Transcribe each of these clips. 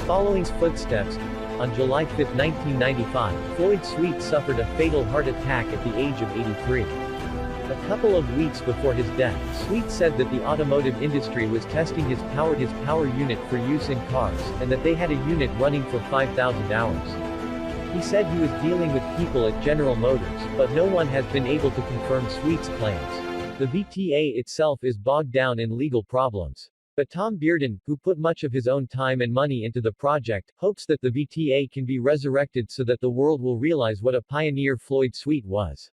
Following his footsteps, on July 5, 1995, Floyd Sweet suffered a fatal heart attack at the age of 83. A couple of weeks before his death, Sweet said that the automotive industry was testing his power unit for use in cars, and that they had a unit running for 5,000 hours. He said he was dealing with people at General Motors, but no one has been able to confirm Sweet's claims. The VTA itself is bogged down in legal problems. But Tom Bearden, who put much of his own time and money into the project, hopes that the VTA can be resurrected so that the world will realize what a pioneer Floyd Sweet was.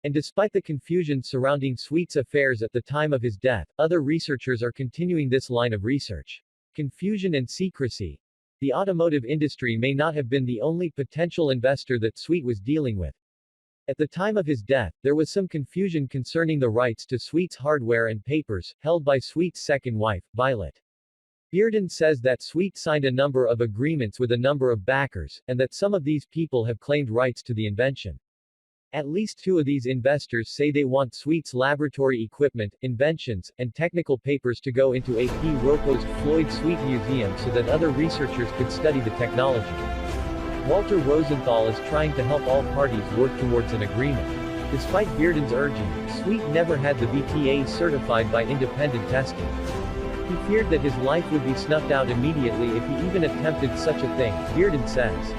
And despite the confusion surrounding Sweet's affairs at the time of his death, other researchers are continuing this line of research. Confusion and secrecy. The automotive industry may not have been the only potential investor that Sweet was dealing with. At the time of his death, there was some confusion concerning the rights to Sweet's hardware and papers, held by Sweet's second wife, Violet. Bearden says that Sweet signed a number of agreements with a number of backers, and that some of these people have claimed rights to the invention. At least two of these investors say they want Sweet's laboratory equipment, inventions, and technical papers to go into A.P. Roco's Floyd Sweet Museum so that other researchers could study the technology. Walter Rosenthal is trying to help all parties work towards an agreement. Despite Bearden's urging, Sweet never had the VTA certified by independent testing. He feared that his life would be snuffed out immediately if he even attempted such a thing, Bearden says.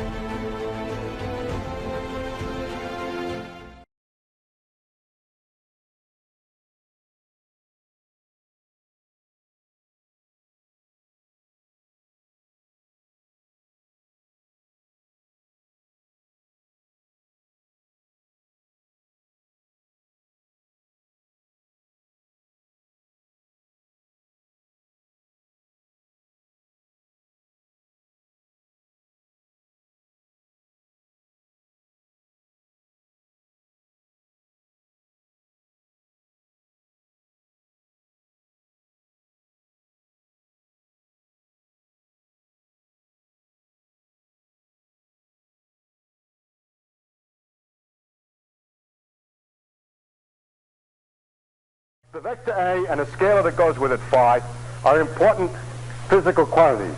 The vector A and the scalar that goes with it, phi, are important physical quantities,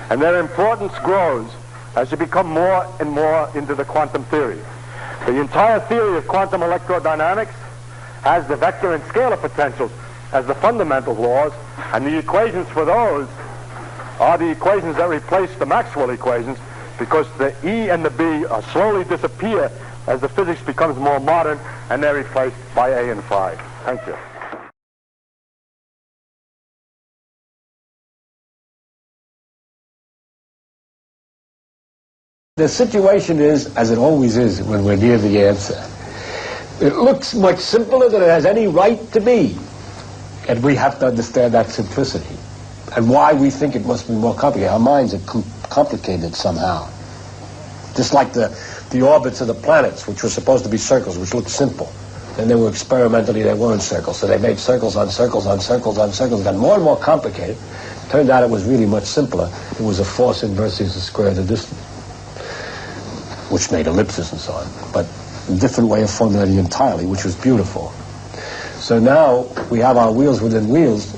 and their importance grows as you become more and more into the quantum theory. The entire theory of quantum electrodynamics has the vector and scalar potentials as the fundamental laws, and the equations for those are the equations that replace the Maxwell equations, because the E and the B slowly disappear as the physics becomes more modern, and they're replaced by A and phi. Thank you. The situation is, as it always is when we're near the answer. It looks much simpler than it has any right to be. And we have to understand that simplicity. And why we think it must be more complicated. Our minds are complicated somehow. Just like the orbits of the planets, which were supposed to be circles, which looked simple. And they were experimentally, they weren't circles. So they made circles on circles on circles on circles. It got more and more complicated. Turned out it was really much simpler. It was a force inverse is the square of the distance, which made ellipses and so on, but a different way of formulating entirely, which was beautiful. So now we have our wheels within wheels.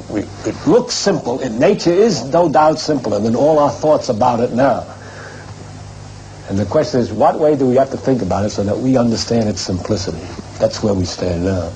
It looks simple. Nature is no doubt simpler than all our thoughts about it now. And the question is, what way do we have to think about it so that we understand its simplicity? That's where we stand now.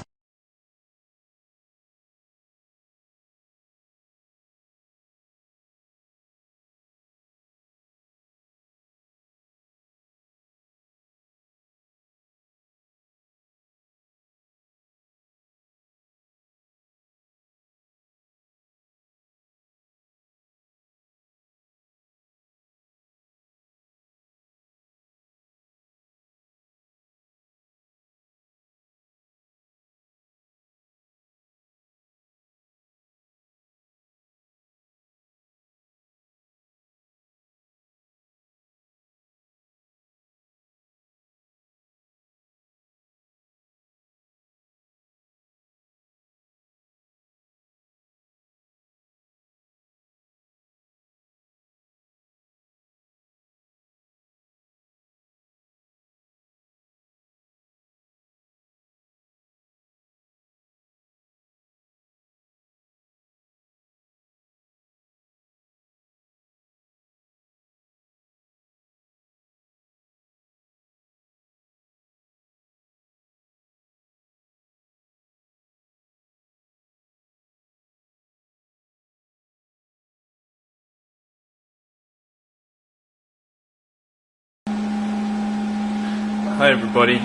Hi everybody.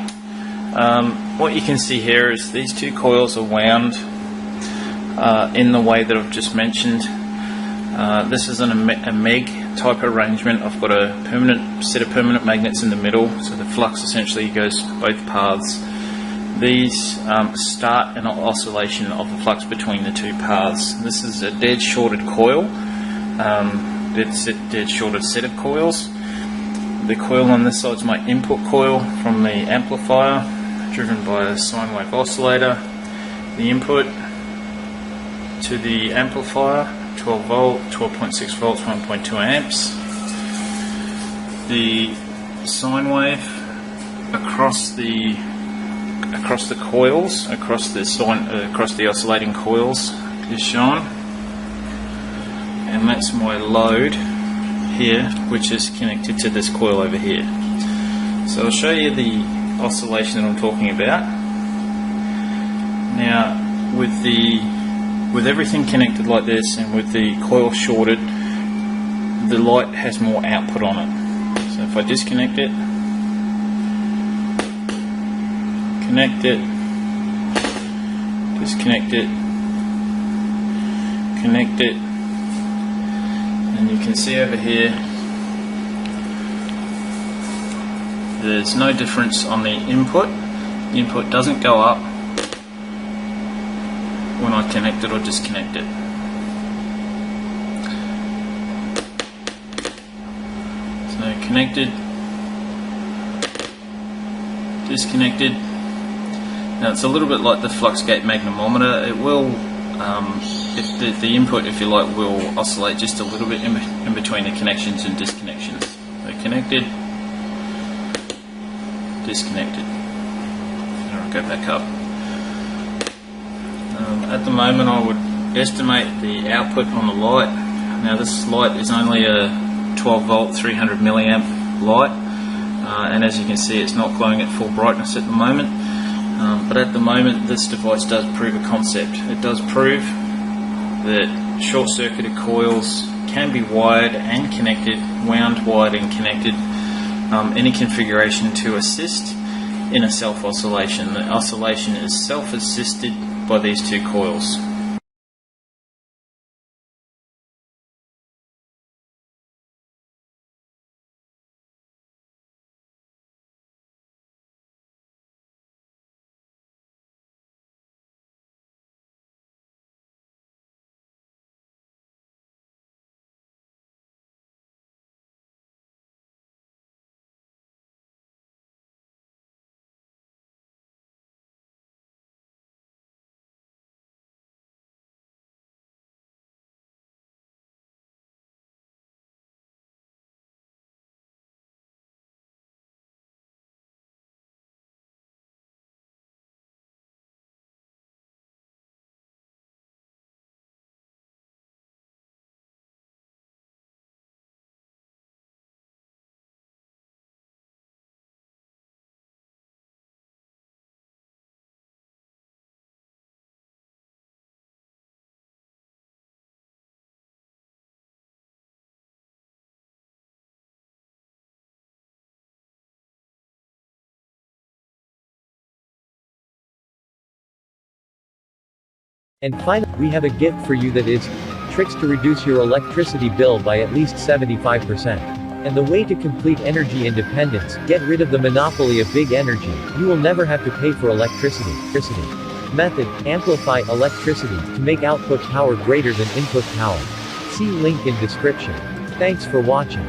What you can see here is these two coils are wound in the way that I've just mentioned. This is a MEG type arrangement. I've got a permanent set of permanent magnets in the middle, so the flux essentially goes both paths. These start an oscillation of the flux between the two paths. This is a dead shorted coil, dead shorted set of coils. The coil on this side is my input coil from the amplifier, driven by a sine wave oscillator. The input to the amplifier, 12 volt, 12.6 volts, 1.2 amps. The sine wave across the coils, across the oscillating coils is shown, and that's my load here, which is connected to this coil over here. So I'll show you the oscillation that I'm talking about. Now, with everything connected like this, and with the coil shorted, the light has more output on it. So if I disconnect it, connect it, disconnect it, connect it, and you can see over here there's no difference on the input. The input doesn't go up when I connect it or disconnect it. So connected, disconnected. Now it's a little bit like the flux gate magnetometer. It will, if the input, if you like, will oscillate just a little bit in between the connections and disconnections. So connected, disconnected. And I'll go back up. At the moment I would estimate the output on the light. Now this light is only a 12 volt 300 milliamp light, and as you can see it's not glowing at full brightness at the moment, but at the moment this device does prove a concept. It does prove that short-circuited coils can be wired and connected, wound, wired and connected, any configuration to assist in a self-oscillation. The oscillation is self-assisted by these two coils. And finally, we have a gift for you that is tricks to reduce your electricity bill by at least 75%. And the way to complete energy independence, get rid of the monopoly of big energy. You will never have to pay for electricity. Method, amplify electricity to make output power greater than input power. See link in description. Thanks for watching.